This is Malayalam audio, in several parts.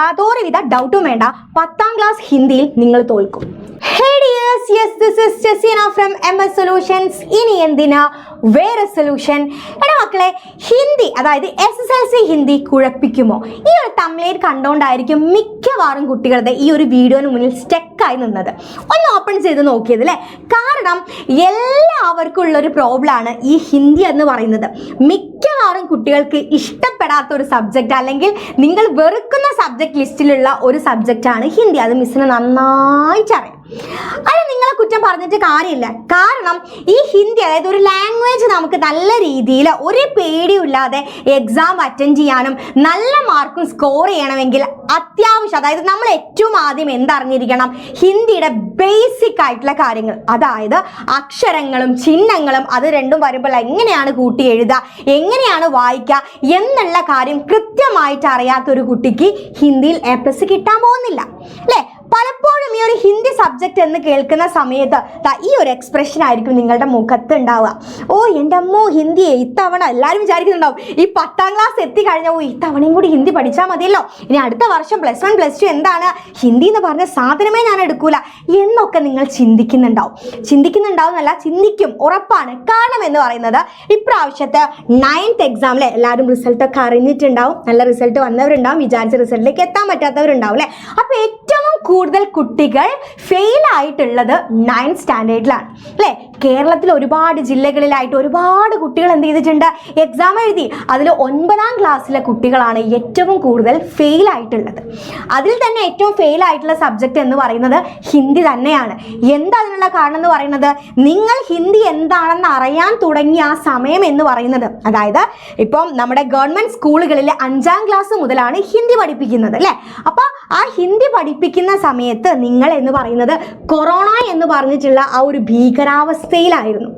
യാതൊരുവിധ ഡൗട്ടും വേണ്ട, 10ാം ക്ലാസ് ഹിന്ദിയിൽ നിങ്ങൾ തോൽക്കും. Hey dears, yes this is Jessina from MS Solutions. ഇനി എന്തിനാ വേറെ സൊല്യൂഷൻ? എടാ മക്കളെ, ഹിന്ദി അതായത് SSLC ഹിന്ദി കുഴപ്പിക്കുമോ? ഈ ഒരു തംബ്നെയിൽ കണ്ടുകൊണ്ടായിരിക്കും മിക്കവാറും കുട്ടികളുടെ ഈ ഒരു വീഡിയോന് മുന്നിൽ സ്റ്റക്കായി നിന്നത്. ഒന്ന് ഓപ്പൺ ചെയ്ത് നോക്കിയത് അല്ലേ? കാരണം എല്ലാവർക്കും ഉള്ളൊരു പ്രോബ്ലമാണ് ഈ ഹിന്ദി എന്ന് പറയുന്നത്. മിക്കവാറും കുട്ടികൾക്ക് ഇഷ്ടപ്പെടാത്ത ഒരു സബ്ജക്റ്റ് അല്ലെങ്കിൽ നിങ്ങൾ വെറുക്കുന്ന സബ്ജക്റ്റ് ലിസ്റ്റിലുള്ള ഒരു സബ്ജക്റ്റാണ് ഹിന്ദി. അത് മിസ്സിന് നന്നായിട്ട് അറിയാം. അത് നിങ്ങളെ കുറ്റം പറഞ്ഞിട്ട് കാര്യമില്ല. കാരണം ഈ ഹിന്ദി അതായത് ഒരു ലാംഗ്വേജ് നമുക്ക് നല്ല രീതിയിൽ ഒരു പേടിയില്ലാതെ എക്സാം അറ്റൻഡ് ചെയ്യാനും നല്ല മാർക്കും സ്കോർ ചെയ്യണമെങ്കിൽ അത്യാവശ്യം അതായത് നമ്മൾ ഏറ്റവും ആദ്യം എന്തറിഞ്ഞിരിക്കണം? ഹിന്ദിയുടെ ബേസിക് ആയിട്ടുള്ള കാര്യങ്ങൾ, അതായത് അക്ഷരങ്ങളും ചിഹ്നങ്ങളും അത് രണ്ടും വരുമ്പോൾ എങ്ങനെയാണ് കൂട്ടി എഴുതുക, എങ്ങനെയാണ് വായിക്കുക എന്നുള്ള കാര്യം കൃത്യമായിട്ട് അറിയാത്തൊരു കുട്ടിക്ക് ഹിന്ദിയിൽ A+ കിട്ടാൻ പോകുന്നില്ല അല്ലേ? പലപ്പോഴും ഈ ഒരു ഹിന്ദി സബ്ജക്റ്റ് എന്ന് കേൾക്കുന്ന സമയത്ത് ഈ ഒരു എക്സ്പ്രഷൻ ആയിരിക്കും നിങ്ങളുടെ മുഖത്ത് ഉണ്ടാവുക. ഓ എൻ്റെ അമ്മോ, ഹിന്ദി ഇത്തവണ എല്ലാവരും വിചാരിക്കുന്നുണ്ടാവും ഈ 10ാം ക്ലാസ് എത്തിക്കഴിഞ്ഞാൽ ഓ ഇത്തവണയും കൂടി ഹിന്ദി പഠിച്ചാൽ മതിയല്ലോ, ഇനി അടുത്ത വർഷം +1 +2 എന്താണ് ഹിന്ദി എന്ന് പറഞ്ഞ സാധനമേ ഞാൻ എടുക്കൂല എന്നൊക്കെ നിങ്ങൾ ചിന്തിക്കുന്നുണ്ടാവും എന്നല്ല, ചിന്തിക്കും ഉറപ്പാണ്. കാരണം എന്ന് പറയുന്നത് ഇപ്രാവശ്യത്തെ 9th എക്സാമിലെ എല്ലാവരും റിസൾട്ടൊക്കെ അറിഞ്ഞിട്ടുണ്ടാവും. നല്ല റിസൾട്ട് വന്നവരുണ്ടാവും, വിചാരിച്ച റിസൾട്ടിലേക്ക് എത്താൻ പറ്റാത്തവരുണ്ടാവും അല്ലേ? അപ്പോൾ ഏറ്റവും കൂടുതൽ കുട്ടികൾ ഫെയിൽ ആയിട്ടുള്ളത് 9th സ്റ്റാൻഡേർഡിലാണ് അല്ലേ? കേരളത്തിൽ ഒരുപാട് ജില്ലകളിലായിട്ട് ഒരുപാട് കുട്ടികൾ എന്ത് ചെയ്തിട്ടുണ്ട്? എക്സാം എഴുതി. അതിൽ 9ാം ക്ലാസ്സിലെ കുട്ടികളാണ് ഏറ്റവും കൂടുതൽ ഫെയിൽ ആയിട്ടുള്ളത്. അതിൽ തന്നെ ഏറ്റവും ഫെയിൽ ആയിട്ടുള്ള സബ്ജക്റ്റ് എന്ന് പറയുന്നത് ഹിന്ദി തന്നെയാണ്. എന്താ അതിനുള്ള കാരണം എന്ന് പറയുന്നത്? നിങ്ങൾ ഹിന്ദി എന്താണെന്ന് അറിയാൻ തുടങ്ങിയ ആ സമയം എന്ന് പറയുന്നത്, അതായത് ഇപ്പം നമ്മുടെ ഗവൺമെൻറ് സ്കൂളുകളിൽ 5ാം ക്ലാസ് മുതലാണ് ഹിന്ദി പഠിപ്പിക്കുന്നത് അല്ലേ? അപ്പോൾ ആ ഹിന്ദി പഠിപ്പിക്കുന്ന സമയത്ത് നിങ്ങൾ എന്ന് പറയുന്നത് കൊറോണ എന്ന് പറഞ്ഞിട്ടുള്ള ആ ഒരു ഭീകരാവസ്ഥയിലായിരുന്നു.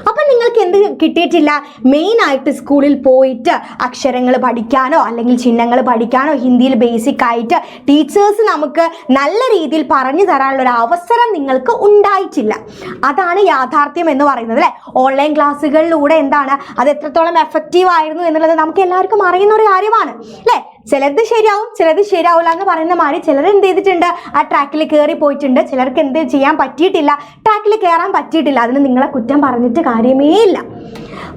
അപ്പം നിങ്ങൾക്ക് എന്ത് കിട്ടിയിട്ടില്ല? മെയിനായിട്ട് സ്കൂളിൽ പോയിട്ട് അക്ഷരങ്ങൾ പഠിക്കാനോ അല്ലെങ്കിൽ ചിഹ്നങ്ങൾ പഠിക്കാനോ ഹിന്ദിയിൽ ബേസിക് ആയിട്ട് ടീച്ചേഴ്സ് നമുക്ക് നല്ല രീതിയിൽ പറഞ്ഞു തരാനുള്ള ഒരു അവസരം നിങ്ങൾക്ക് ഉണ്ടായിട്ടില്ല. അതാണ് യാഥാർത്ഥ്യം എന്ന് പറയുന്നത് അല്ലേ? ഓൺലൈൻ ക്ലാസ്സുകളിലൂടെ എന്താണ് അത് എത്രത്തോളം എഫക്റ്റീവ് ആയിരുന്നു എന്നുള്ളത് നമുക്ക് എല്ലാവർക്കും അറിയുന്ന ഒരു കാര്യമാണ് അല്ലേ? ചിലത് ശരിയാവും, ചിലത് ശരിയാവില്ല എന്ന് പറയുന്ന മാതിരി ചിലർ എന്ത് ചെയ്തിട്ടുണ്ട്? ആ ട്രാക്കിൽ കയറി പോയിട്ടുണ്ട്. ചിലർക്ക് എന്ത് ചെയ്യാൻ പറ്റിയിട്ടില്ല, ട്രാക്കിൽ കയറാൻ പറ്റിയിട്ടില്ല. അതിന് നിങ്ങളെ കുറ്റം പറഞ്ഞിട്ട് കാര്യമേ ഇല്ല.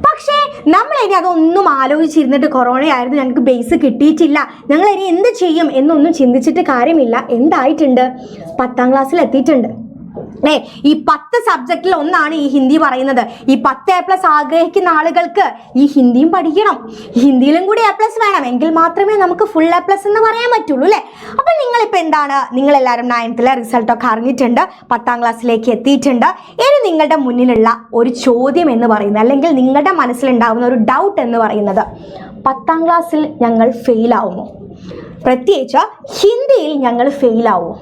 പക്ഷേ നമ്മളിനി അതൊന്നും ആലോചിച്ചിരുന്നിട്ട് കൊറോണയായിരുന്നു, ഞങ്ങൾക്ക് ബേസ് കിട്ടിയിട്ടില്ല, ഞങ്ങൾ ഇനി എന്ത് ചെയ്യും എന്നൊന്നും ചിന്തിച്ചിട്ട് കാര്യമില്ല. എന്തായിട്ടുണ്ട്? 10ാം ക്ലാസ്സിൽ എത്തിയിട്ടുണ്ട്. ഈ 10 സബ്ജക്റ്റിൽ ഒന്നാണ് ഈ ഹിന്ദി പറയുന്നത്. ഈ 10 A+ ആഗ്രഹിക്കുന്ന ആളുകൾക്ക് ഈ ഹിന്ദിയും പഠിക്കണം, ഹിന്ദിയിലും കൂടി A+ വേണം, എങ്കിൽ മാത്രമേ നമുക്ക് ഫുൾ A+ എന്ന് പറയാൻ പറ്റുള്ളൂ അല്ലേ? അപ്പം നിങ്ങളിപ്പോൾ എന്താണ്, നിങ്ങളെല്ലാവരും 9th റിസൾട്ടൊക്കെ അറിഞ്ഞിട്ടുണ്ട്, 10ാം ക്ലാസ്സിലേക്ക് എത്തിയിട്ടുണ്ട്. ഇനി നിങ്ങളുടെ മുന്നിലുള്ള ഒരു ചോദ്യം എന്ന് പറയുന്നത് അല്ലെങ്കിൽ നിങ്ങളുടെ മനസ്സിലുണ്ടാകുന്ന ഒരു ഡൗട്ട് എന്ന് പറയുന്നത്, 10ാം ക്ലാസ്സിൽ ഞങ്ങൾ ഫെയിലാവുമോ? പ്രത്യേകിച്ച് ഹിന്ദിയിൽ ഞങ്ങൾ ഫെയിലാവുമോ?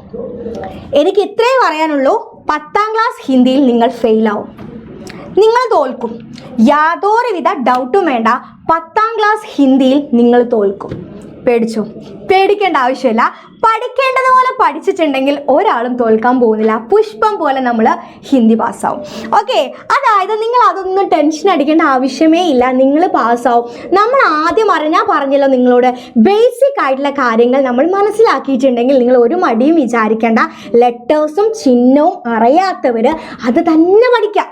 എനിക്ക് ഇത്രയും പറയാനുള്ളൂ. 10ാം ക്ലാസ് ഹിന്ദിയിൽ നിങ്ങൾ ഫെയിലാവും, നിങ്ങൾ തോൽക്കും. യാതൊരുവിധ ഡൗട്ടും വേണ്ട, 10ാം ക്ലാസ് ഹിന്ദിയിൽ നിങ്ങൾ തോൽക്കും. പേടിക്കേണ്ട ആവശ്യമില്ല. പഠിക്കേണ്ടതുപോലെ പഠിച്ചിട്ടുണ്ടെങ്കിൽ ഒരാളും തോൽക്കാൻ പോകുന്നില്ല. പുഷ്പം പോലെ നമ്മൾ ഹിന്ദി പാസ്സാവും. ഓക്കെ, അതായത് നിങ്ങൾ അതൊന്നും ടെൻഷൻ അടിക്കേണ്ട ആവശ്യമേ ഇല്ല, നിങ്ങൾ പാസ്സാവും. നമ്മൾ ആദ്യം ഞാൻ പറഞ്ഞല്ലോ നിങ്ങളോട്, ബേസിക് ആയിട്ടുള്ള കാര്യങ്ങൾ നമ്മൾ മനസ്സിലാക്കിയിട്ടുണ്ടെങ്കിൽ നിങ്ങൾ ഒരു മടിയും വിചാരിക്കേണ്ട. ലെറ്റേഴ്സും ചിഹ്നവും അറിയാത്തവർ അത് തന്നെ പഠിക്കാം,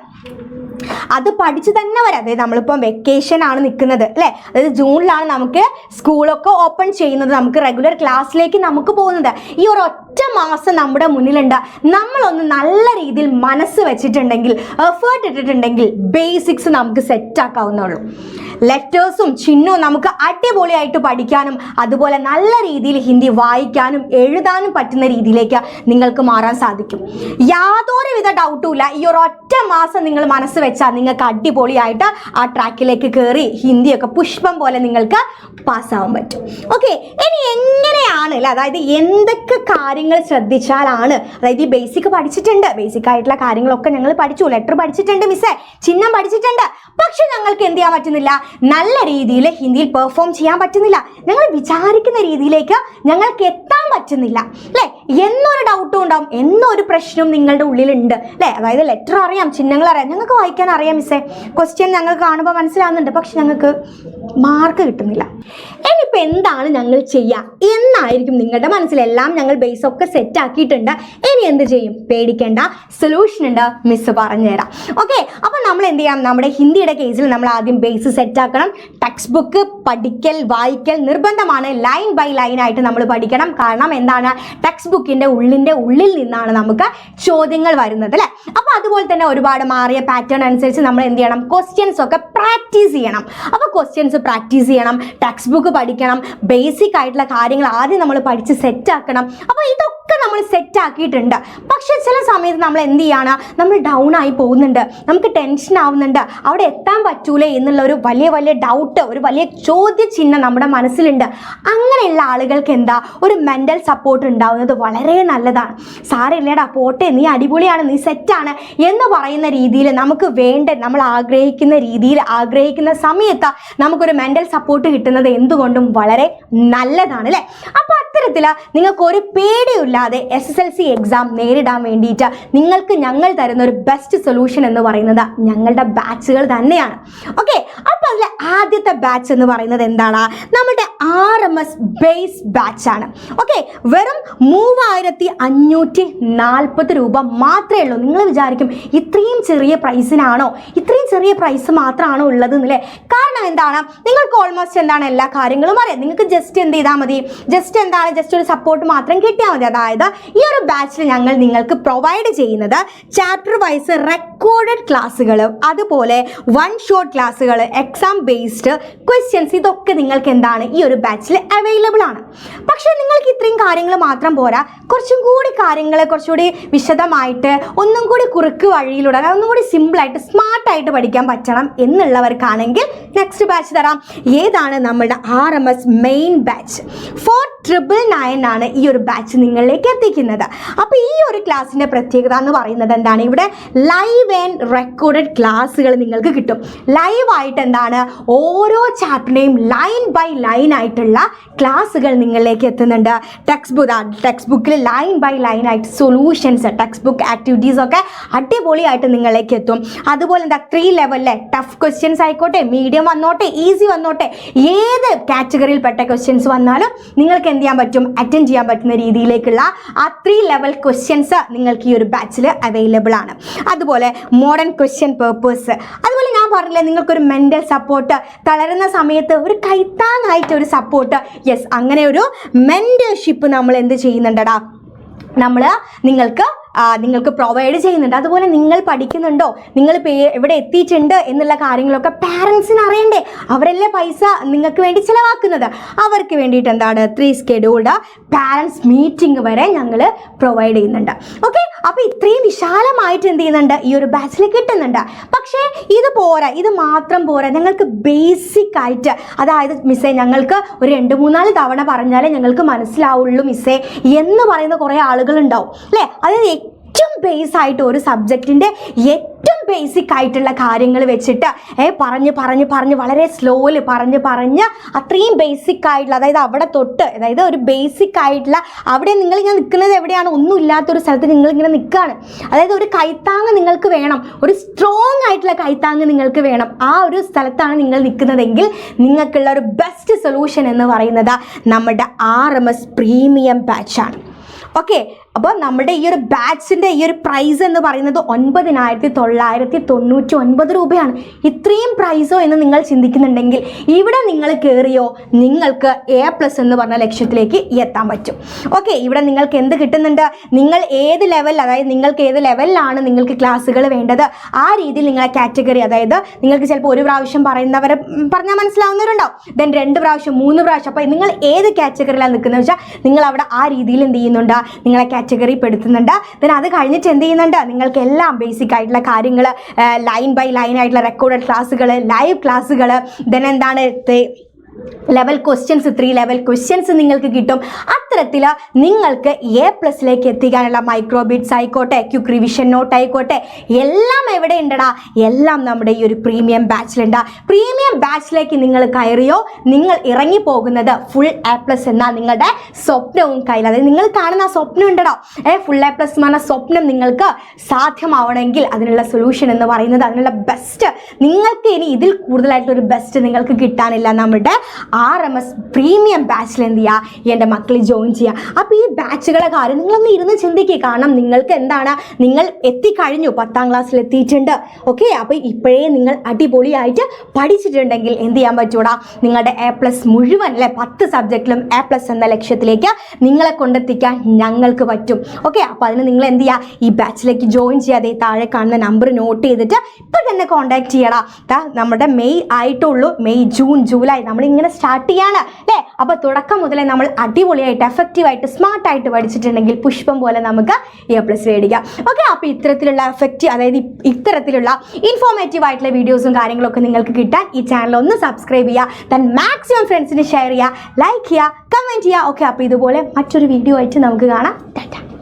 അത് പഠിച്ച് തന്നെ വരാം. അതായത് നമ്മളിപ്പം വെക്കേഷൻ ആണ് നിൽക്കുന്നത് അല്ലേ? അതായത് ജൂണിലാണ് നമുക്ക് സ്കൂളൊക്കെ ഓപ്പൺ ചെയ്യുന്നത്, നമുക്ക് റെഗുലർ ക്ലാസ്സിലേക്ക് നമുക്ക് പോകുന്നത്. ഈ ഒരു ഒറ്റ മാസം നമ്മുടെ മുന്നിലുണ്ട്. നമ്മളൊന്ന് നല്ല രീതിയിൽ മനസ്സ് വെച്ചിട്ടുണ്ടെങ്കിൽ, എഫേർട്ട് ഇട്ടിട്ടുണ്ടെങ്കിൽ ബേസിക്സ് നമുക്ക് സെറ്റാക്കാവുന്നുള്ളൂ. ലെറ്റേഴ്സും ചിഹ്നവും നമുക്ക് അടിപൊളിയായിട്ട് പഠിക്കാനും അതുപോലെ നല്ല രീതിയിൽ ഹിന്ദി വായിക്കാനും എഴുതാനും പറ്റുന്ന രീതിയിലേക്ക് നിങ്ങൾക്ക് മാറാൻ സാധിക്കും. യാതൊരുവിധ ഡൗട്ടും ഇല്ല. ഈ ഒരു ഒറ്റ മാസം നിങ്ങൾ മനസ്സ് വെച്ചാൽ നിങ്ങൾക്ക് അടിപൊളിയായിട്ട് ആ ട്രാക്കിലേക്ക് കയറി ഹിന്ദിയൊക്കെ പുഷ്പം പോലെ നിങ്ങൾക്ക് പാസ്സാവാൻ പറ്റും. ഓക്കെ, ഇനി എങ്ങനെയാണ് അല്ലേ, അതായത് എന്തൊക്കെ കാര്യങ്ങൾ ശ്രദ്ധിച്ചാലാണ്, അതായത് ഈ ബേസിക് പഠിച്ചിട്ടുണ്ട്, ബേസിക് ആയിട്ടുള്ള കാര്യങ്ങളൊക്കെ ഞങ്ങൾ പഠിച്ചു, ലെറ്റർ പഠിച്ചിട്ടുണ്ട് മിസ്സേ, ചിഹ്നം പഠിച്ചിട്ടുണ്ട്, പക്ഷെ ഞങ്ങൾക്ക് എന്ത് ചെയ്യാൻ പറ്റുന്നില്ല? നല്ല രീതിയിൽ ഹിന്ദിയിൽ പെർഫോം ചെയ്യാൻ പറ്റുന്നില്ല. ഞങ്ങൾ വിചാരിക്കുന്ന രീതിയിലേക്ക് ഞങ്ങൾക്ക് എത്താൻ പറ്റുന്നില്ല അല്ലേ? എന്നൊരു ഡൗട്ടും ഉണ്ടാവും, എന്നൊരു പ്രശ്നവും നിങ്ങളുടെ ഉള്ളിലുണ്ട് അല്ലേ. അതായത് ലെറ്റർ അറിയാം, ചിഹ്നങ്ങൾ അറിയാം, ഞങ്ങൾക്ക് വായിക്കാൻ അറിയാം മിസ്സേ, ക്വസ്റ്റ്യൻ ഞങ്ങൾക്ക് കാണുമ്പോൾ മനസ്സിലാവുന്നുണ്ട്, പക്ഷെ ഞങ്ങൾക്ക് മാർക്ക് കിട്ടുന്നില്ല. ഇനിയിപ്പോൾ എന്താണ് ഞങ്ങൾ ചെയ്യുക എന്നായിരിക്കും നിങ്ങളുടെ മനസ്സിലെല്ലാം. ഞങ്ങൾ ബേസ് ഒക്കെ സെറ്റ് ആക്കിയിട്ടുണ്ട്, ഇനി എന്ത് ചെയ്യും? പേടിക്കേണ്ട, സൊല്യൂഷൻ ഉണ്ട്, മിസ്സ് പറഞ്ഞുതരാം. ഓക്കെ, അപ്പം നമ്മൾ എന്ത് ചെയ്യാം? നമ്മുടെ ഹിന്ദിയുടെ കേസിൽ നമ്മൾ ആദ്യം ബേസ് സെറ്റ് ആക്കണം. ടെക്സ്റ്റ് ബുക്ക് പഠിക്കൽ വായിക്കൽ നിർബന്ധമാണ്. ലൈൻ ബൈ ലൈൻ ആയിട്ട് നമ്മൾ പഠിക്കണം. കാരണം എന്താണ്? ടെക്സ്റ്റ് ബുക്കിൻ്റെ ഉള്ളിൽ നിന്നാണ് നമുക്ക് ചോദ്യങ്ങൾ വരുന്നത് അല്ലേ. അപ്പോൾ അതുപോലെ തന്നെ ഒരുപാട് മാറിയ പാറ്റേൺ അനുസരിച്ച് നമ്മൾ എന്ത് ചെയ്യണം? ക്വസ്റ്റ്യൻസ് ഒക്കെ പ്രാക്ടീസ് ചെയ്യണം. അപ്പോൾ ക്വസ്റ്റ്യൻസ് പ്രാക്ടീസ് ചെയ്യണം, ടെക്സ്റ്റ് ബുക്ക് പഠിക്കണം, ബേസിക് ആയിട്ടുള്ള കാര്യങ്ങൾ ആദ്യം നമ്മൾ പഠിച്ച് സെറ്റ് ആക്കണം. അപ്പോൾ ഇതൊക്കെ നമ്മൾ സെറ്റ് ആക്കിയിട്ടുണ്ട്. പക്ഷേ ചില സമയത്ത് നമ്മൾ എന്ത് ചെയ്യാണ്? നമ്മൾ ഡൗൺ ആയി പോകുന്നുണ്ട്, നമുക്ക് ടെൻഷൻ ആവുന്നുണ്ട്, അവിടെ എത്താൻ പറ്റൂലേ എന്നുള്ള ഒരു വലിയ ഡൗട്ട്, ഒരു വലിയ ചോദ്യചിഹ്നം നമ്മുടെ മനസ്സിലുണ്ട്. അങ്ങനെയുള്ള ആളുകൾക്ക് എന്താ, ഒരു മെൻ്റൽ സപ്പോർട്ട് ഉണ്ടാവുന്നത് വളരെ നല്ലതാണ്. സാരമില്ലടാ പോട്ടെ, നീ അടിപൊളിയാണ്, നീ സെറ്റാണ് എന്ന് പറയുന്ന രീതിയിൽ നമുക്ക് നമ്മൾ ആഗ്രഹിക്കുന്ന രീതിയിൽ ആഗ്രഹിക്കുന്ന സമയത്ത് നമുക്കൊരു മെൻ്റൽ സപ്പോർട്ട് കിട്ടുന്നത് എന്തുകൊണ്ടും വളരെ നല്ലതാണ് അല്ലേ. അപ്പോൾ അത്തരത്തിൽ നിങ്ങൾക്ക് ഒരു പേടിയില്ലാതെ SSLC എക്സാം നേരിടാൻ വേണ്ടിയിട്ട് നിങ്ങൾക്ക് ഞങ്ങൾ തരുന്ന ഒരു ബെസ്റ്റ് സൊല്യൂഷൻ എന്ന് പറയുന്നത് ഞങ്ങളുടെ ബാച്ചുകൾ തന്നെയാണ്. ഓക്കെ, അപ്പോൾ അതിലെ ആദ്യത്തെ ബാച്ച് എന്ന് പറയുന്നത് എന്താണ്? നമ്മുടെ RMS ബേസ് ബാച്ചാണ്. ഓക്കെ, വെറും 3540 രൂപ മാത്രമേ ഉള്ളൂ. നിങ്ങൾ വിചാരിക്കും ഇത്രയും ചെറിയ പ്രൈസിനാണോ, ഇത്രയും ചെറിയ പ്രൈസ് മാത്രമാണോ ഉള്ളത് എന്നല്ലേ. കാരണം എന്താണ്? നിങ്ങൾക്ക് ഓൾമോസ്റ്റ് എന്താണ് എല്ലാ കാര്യങ്ങളും അറിയാം. നിങ്ങൾക്ക് ജസ്റ്റ് എന്ത് ചെയ്താൽ മതി, ജസ്റ്റ് ഒരു സപ്പോർട്ട് മാത്രം കിട്ടിയാൽ മതി. അതായത് ഈ ഒരു ബാച്ചിൽ ഞങ്ങൾ നിങ്ങൾക്ക് പ്രൊവൈഡ് ചെയ്യുന്നത് ചാപ്റ്റർ വൈസ് റെക്കോർഡഡ് ക്ലാസ്സുകൾ, അതുപോലെ വൺ ഷോട്ട് ക്ലാസ്സുകൾ, എക്സാം ബേസ്ഡ് ക്വസ്റ്റ്യൻസ്, ഇതൊക്കെ നിങ്ങൾക്ക് എന്താണ് ഈ ഒരു ബാച്ചിൽ അവൈലബിൾ ആണ്. പക്ഷേ നിങ്ങൾക്ക് ഇത്രയും കാര്യങ്ങൾ മാത്രം പോരാ, കുറച്ചും കൂടി കാര്യങ്ങൾ കുറച്ചുകൂടി വിശദമായിട്ട് ഒന്നും കൂടി കുറുക്ക് വഴിയിലൂടെ ഒന്നും കൂടി സിമ്പിളായിട്ട് സ്മാർട്ടായിട്ട് പഠിക്കാൻ പറ്റണം എന്നുള്ളവർക്കാണെങ്കിൽ നെക്സ്റ്റ് ബാച്ച് തരാം. ഏതാണ്? നമ്മുടെ RMS മെയിൻ ബാച്ച് 4999 ആണ് ഈ ഒരു ബാച്ച് നിങ്ങളിലേക്ക് എത്തിക്കുന്നത്. അപ്പോൾ ഈ ഒരു ക്ലാസ്സിൻ്റെ പ്രത്യേകത എന്ന് പറയുന്നത് എന്താണ്? ഇവിടെ ലൈവ് ആൻഡ് റെക്കോർഡഡ് ക്ലാസ്സുകൾ നിങ്ങൾക്ക് കിട്ടും. ലൈവായിട്ട് എന്താണ്, ഓരോ ചാപ്റ്ററിനെയും ലൈൻ ബൈ ലൈൻ ആയിട്ടുള്ള ക്ലാസ്സുകൾ നിങ്ങളിലേക്ക് എത്തുന്നുണ്ട്. ടെക്സ്റ്റ് ബുക്കിൽ ലൈൻ ബൈ ലൈൻ ആയിട്ട് സൊല്യൂഷൻസ്, ടെക്സ്റ്റ് ബുക്ക് ആക്ടിവിറ്റീസ് ഒക്കെ അടിപൊളിയായിട്ട് നിങ്ങളിലേക്ക് എത്തും. അതുപോലെ എന്താ 3 ലെവലിലെ ടഫ് ക്വസ്റ്റ്യൻസ് ആയിക്കോട്ടെ, മീഡിയം വന്നോട്ടെ, ഈസി വന്നോട്ടെ, ഏത് കാറ്റഗറിയിൽപ്പെട്ട ക്വസ്റ്റ്യൻസ് വന്നാലും നിങ്ങൾക്ക് എന്ത് ചെയ്യാൻ പറ്റും? അറ്റൻഡ് ചെയ്യാൻ പറ്റുന്ന രീതിയിലേക്കുള്ള ആ 3 ലെവൽ ക്വസ്റ്റ്യൻസ് നിങ്ങൾക്ക് ഈ ഒരു ബാച്ചിൽ അവൈലബിൾ ആണ്. അതുപോലെ മോഡേൺ ക്വസ്റ്റ്യൻ പേപ്പേഴ്സ്, അതുപോലെ ഞാൻ പറഞ്ഞില്ലേ നിങ്ങൾക്കൊരു മെൻ്റൽ സപ്പോർട്ട്, തളരുന്ന സമയത്ത് ഒരു കൈത്താങ്ങായിട്ട് ഒരു സപ്പോർട്ട്, യെസ്, അങ്ങനെ ഒരു മെൻറ്റർഷിപ്പ് നമ്മൾ എന്ത് ചെയ്യുന്നുണ്ടടാ, നമ്മൾ നിങ്ങൾക്ക് പ്രൊവൈഡ് ചെയ്യുന്നുണ്ട്. അതുപോലെ നിങ്ങൾ പഠിക്കുന്നുണ്ടോ, നിങ്ങൾ എവിടെ എത്തിയിട്ടുണ്ട് എന്നുള്ള കാര്യങ്ങളൊക്കെ പാരൻസിന് അറിയണ്ടേ? അവരല്ലേ പൈസ നിങ്ങൾക്ക് വേണ്ടി ചിലവാക്കുന്നത്. അവർക്ക് വേണ്ടിയിട്ട് എന്താണ് 3 സ്കെഡ്യൂൾഡ് പാരൻസ് മീറ്റിംഗ് വരെ ഞങ്ങൾ പ്രൊവൈഡ് ചെയ്യുന്നുണ്ട്. ഓക്കെ, അപ്പോൾ ഇത്രയും വിശാലമായിട്ട് എന്ത് ചെയ്യുന്നുണ്ട് ഈ ഒരു ബാച്ചിൽ കിട്ടുന്നുണ്ട്. പക്ഷേ ഇത് പോരാ, ഇത് മാത്രം പോരാ, ഞങ്ങൾക്ക് ബേസിക് ആയിട്ട്, അതായത് മിസ്സേ ഞങ്ങൾക്ക് ഒരു 2-3-4 തവണ പറഞ്ഞാലേ ഞങ്ങൾക്ക് മനസ്സിലാവുള്ളൂ മിസ്സേ എന്ന് പറയുന്ന കുറേ ആളുകളുണ്ടാവും അല്ലേ. അതായത് ഏറ്റവും ബേസ് ആയിട്ട് ഒരു സബ്ജക്റ്റിൻ്റെ ഏറ്റവും ബേസിക് ആയിട്ടുള്ള കാര്യങ്ങൾ വെച്ചിട്ട് പറഞ്ഞ് വളരെ സ്ലോയിൽ പറഞ്ഞ് അത്രയും ബേസിക് ആയിട്ടുള്ള, അതായത് അവിടെ തൊട്ട്, അതായത് ഒരു ബേസിക് ആയിട്ടുള്ള അവിടെ നിങ്ങളിങ്ങനെ നിൽക്കുന്നത് എവിടെയാണ്? ഒന്നും ഇല്ലാത്തൊരു സ്ഥലത്ത് നിങ്ങളിങ്ങനെ നിൽക്കുകയാണ്. അതായത് ഒരു കൈത്താങ്ങ് നിങ്ങൾക്ക് വേണം, ഒരു സ്ട്രോങ് ആയിട്ടുള്ള കൈത്താങ്ങ് നിങ്ങൾക്ക് വേണം. ആ ഒരു സ്ഥലത്താണ് നിങ്ങൾ നിൽക്കുന്നതെങ്കിൽ നിങ്ങൾക്കുള്ള ഒരു ബെസ്റ്റ് സൊല്യൂഷൻ എന്ന് പറയുന്നത് നമ്മുടെ RMS പ്രീമിയം ബാച്ചാണ്. ഓക്കെ, അപ്പോൾ നമ്മുടെ ഈ ഒരു ബാച്ചിൻ്റെ ഈ ഒരു പ്രൈസ് എന്ന് പറയുന്നത് 9999 രൂപയാണ്. ഇത്രയും പ്രൈസോ എന്ന് നിങ്ങൾ ചിന്തിക്കുന്നുണ്ടെങ്കിൽ ഇവിടെ നിങ്ങൾ കയറിയോ നിങ്ങൾക്ക് A+ എന്ന് പറഞ്ഞ ലക്ഷ്യത്തിലേക്ക് എത്താൻ പറ്റും. ഓക്കെ, ഇവിടെ നിങ്ങൾക്ക് എന്ത് കിട്ടുന്നുണ്ട്? നിങ്ങൾ ഏത് ലെവൽ, അതായത് നിങ്ങൾക്ക് ഏത് ലെവലിലാണ് നിങ്ങൾക്ക് ക്ലാസ്സുകൾ വേണ്ടത്, ആ രീതിയിൽ നിങ്ങളെ കാറ്റഗറി, അതായത് നിങ്ങൾക്ക് ചിലപ്പോൾ ഒരു പ്രാവശ്യം പറഞ്ഞാൽ മനസ്സിലാവുന്നവരുണ്ടാവും, ദെൻ 2 പ്രാവശ്യം 3 പ്രാവശ്യം. അപ്പോൾ നിങ്ങൾ ഏത് കാറ്റഗറിയിലാണ് നിൽക്കുന്നത് വെച്ചാൽ നിങ്ങൾ അവിടെ ആ രീതിയിൽ എന്ത് ചെയ്യുന്നുണ്ട്, നിങ്ങളെ കാറ്റഗറി പെടുത്തുന്നുണ്ട്. ദെൻ അത് കഴിഞ്ഞിട്ട് എന്ത് ചെയ്യുന്നുണ്ട്, നിങ്ങൾക്ക് എല്ലാം ബേസിക് ആയിട്ടുള്ള കാര്യങ്ങൾ, ലൈൻ ബൈ ലൈൻ ആയിട്ടുള്ള റെക്കോർഡഡ് ക്ലാസ്സുകൾ, ലൈവ് ക്ലാസ്സുകൾ, ദെൻ എന്താണ് ലെവൽ ക്വസ്റ്റ്യൻസ് 3 ലെവൽ ക്വസ്റ്റ്യൻസ് നിങ്ങൾക്ക് കിട്ടും. അത്തരത്തിൽ നിങ്ങൾക്ക് A+ എത്തിക്കാനുള്ള മൈക്രോബിറ്റ്സ് ആയിക്കോട്ടെ, ക്യുക്ക് റിവിഷൻ നോട്ട് ആയിക്കോട്ടെ, എല്ലാം എവിടെ ഉണ്ടടാ? എല്ലാം നമ്മുടെ ഈ ഒരു പ്രീമിയം ബാച്ചിലുണ്ട്. പ്രീമിയം ബാച്ചിലേക്ക് നിങ്ങൾ കയറിയോ, നിങ്ങൾ ഇറങ്ങി പോകുന്നത് ഫുൾ A+ എന്ന നിങ്ങളുടെ സ്വപ്നവും കയ്യിൽ, അതായത് നിങ്ങൾ കാണുന്ന ആ സ്വപ്നം ഉണ്ടോ, ഫുൾ A+ എന്ന് പറഞ്ഞ സ്വപ്നം നിങ്ങൾക്ക് സാധ്യമാവണമെങ്കിൽ അതിനുള്ള സൊല്യൂഷൻ എന്ന് പറയുന്നത്, അതിനുള്ള ബെസ്റ്റ്, നിങ്ങൾക്ക് ഇനി ഇതിൽ കൂടുതലായിട്ടൊരു ബെസ്റ്റ് നിങ്ങൾക്ക് കിട്ടാനില്ല. നമ്മുടെ RMS പ്രീമിയം ബാച്ചിൽ എന്ത് ചെയ്യുക, എൻ്റെ മക്കൾ ജോയിൻ ചെയ്യുക. അപ്പോൾ ഈ ബാച്ചുകളെ കാര്യം നിങ്ങളൊന്ന് ഇരുന്ന് ചിന്തിക്കുക. കാരണം നിങ്ങൾക്ക് എന്താണ്, നിങ്ങൾ എത്തിക്കഴിഞ്ഞു, 10ാം ക്ലാസ്സിൽ എത്തിയിട്ടുണ്ട്. ഓക്കെ, അപ്പോൾ ഇപ്പോഴേ നിങ്ങൾ അടിപൊളിയായിട്ട് പഠിച്ചിട്ടുണ്ടെങ്കിൽ എന്ത് ചെയ്യാൻ പറ്റൂടാ, നിങ്ങളുടെ A+ മുഴുവൻ അല്ലെ 10 സബ്ജക്റ്റിലും A+ എന്ന ലക്ഷ്യത്തിലേക്ക് നിങ്ങളെ കൊണ്ടെത്തിക്കാൻ ഞങ്ങൾക്ക് പറ്റും. ഓക്കെ, അപ്പോൾ അതിന് നിങ്ങൾ എന്ത് ചെയ്യുക, ഈ ബാച്ചിലേക്ക് ജോയിൻ ചെയ്യാതെ താഴെ കാണുന്ന നമ്പർ നോട്ട് ചെയ്തിട്ട് ഇപ്പോൾ തന്നെ കോൺടാക്ട് ചെയ്യണം. നമ്മുടെ മെയ് ആയിട്ടുള്ളൂ, മെയ് ജൂൺ ജൂലൈ നമ്മളിങ്ങനെ സ്റ്റാർട്ട് ചെയ്യാണ് അല്ലേ. അപ്പോൾ തുടക്കം മുതലേ നമ്മൾ അടിപൊളിയായിട്ട് എഫക്റ്റീവായിട്ട് സ്മാർട്ടായിട്ട് പഠിച്ചിട്ടുണ്ടെങ്കിൽ പുഷ്പം പോലെ നമുക്ക് A+ മേടിക്കാം. ഓക്കെ, അപ്പോൾ ഇത്തരത്തിലുള്ള അതായത് ഇത്തരത്തിലുള്ള ഇൻഫോർമേറ്റീവ് ആയിട്ടുള്ള വീഡിയോസും കാര്യങ്ങളൊക്കെ നിങ്ങൾക്ക് കിട്ടാൻ ഈ ചാനൽ ഒന്ന് സബ്സ്ക്രൈബ് ചെയ്യുക, ദെൻ മാക്സിമം ഫ്രണ്ട്സിന് ഷെയർ ചെയ്യുക, ലൈക്ക് ചെയ്യുക, കമൻറ്റ് ചെയ്യുക. ഓക്കെ, അപ്പോൾ ഇതുപോലെ മറ്റൊരു വീഡിയോ ആയിട്ട് നമുക്ക് കാണാം. ടാറ്റ.